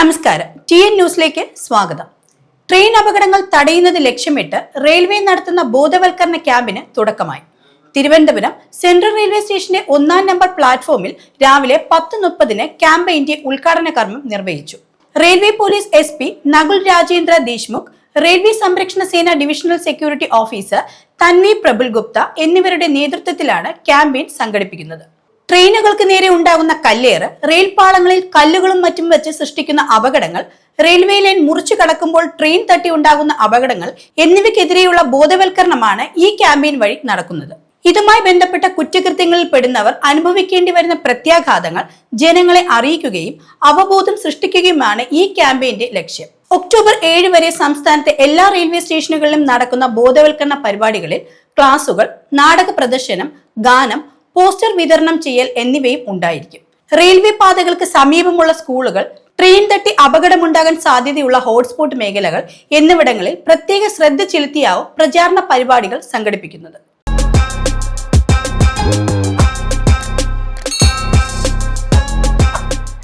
നമസ്കാരം. TN ന്യൂസിലേക്ക് സ്വാഗതം. ട്രെയിൻ അപകടങ്ങൾ തടയുന്നത് ലക്ഷ്യമിട്ട് റെയിൽവേ നടത്തുന്ന ബോധവൽക്കരണ ക്യാമ്പിന് തുടക്കമായി. തിരുവനന്തപുരം സെൻട്രൽ റെയിൽവേ സ്റ്റേഷന്റെ 1-ാം നമ്പർ പ്ലാറ്റ്ഫോമിൽ രാവിലെ 10:30 ക്യാമ്പയിന്റെ ഉദ്ഘാടന കർമ്മം നിർവഹിച്ചു. Railway police SP Nakul Rajendra Deshmukh, railway സംരക്ഷണ സേന divisional security officer Tanvi Prabul Gupta എന്നിവരുടെ നേതൃത്വത്തിലാണ് ക്യാമ്പയിൻ സംഘടിപ്പിക്കുന്നത്. ട്രെയിനുകൾക്ക് നേരെ ഉണ്ടാകുന്ന കല്ലേറ്, റെയിൽ പാളങ്ങളിൽ കല്ലുകളും മറ്റും വെച്ച് സൃഷ്ടിക്കുന്ന അപകടങ്ങൾ, റെയിൽവേ ലൈൻ മുറിച്ചു കടക്കുമ്പോൾ ട്രെയിൻ തട്ടി ഉണ്ടാകുന്ന അപകടങ്ങൾ എന്നിവയ്ക്കെതിരെയുള്ള ബോധവൽക്കരണമാണ് ഈ ക്യാമ്പയിൻ വഴി നടക്കുന്നത്. ഇതുമായി ബന്ധപ്പെട്ട കുറ്റകൃത്യങ്ങളിൽ പെടുന്നവർ അനുഭവിക്കേണ്ടി വരുന്ന പ്രത്യാഘാതങ്ങൾ ജനങ്ങളെ അറിയിക്കുകയും അവബോധം സൃഷ്ടിക്കുകയുമാണ് ഈ ക്യാമ്പയിന്റെ ലക്ഷ്യം. ഒക്ടോബർ 7 വരെ സംസ്ഥാനത്തെ എല്ലാ റെയിൽവേ സ്റ്റേഷനുകളിലും നടക്കുന്ന ബോധവൽക്കരണ പരിപാടികളിൽ ക്ലാസുകൾ, നാടക പ്രദർശനം, ഗാനം, പോസ്റ്റർ വിതരണം ചെയ്യൽ എന്നിവയും ഉണ്ടായിരിക്കും. റെയിൽവേ പാതകൾക്ക് സമീപമുള്ള സ്കൂളുകൾ, ട്രെയിൻ തട്ടി അപകടമുണ്ടാകാൻ സാധ്യതയുള്ള ഹോട്ട്സ്പോട്ട് മേഖലകൾ എന്നിവിടങ്ങളിൽ പ്രത്യേക ശ്രദ്ധ ചെലുത്തിയാവും പ്രചാരണ പരിപാടികൾ സംഘടിപ്പിക്കുന്നത്.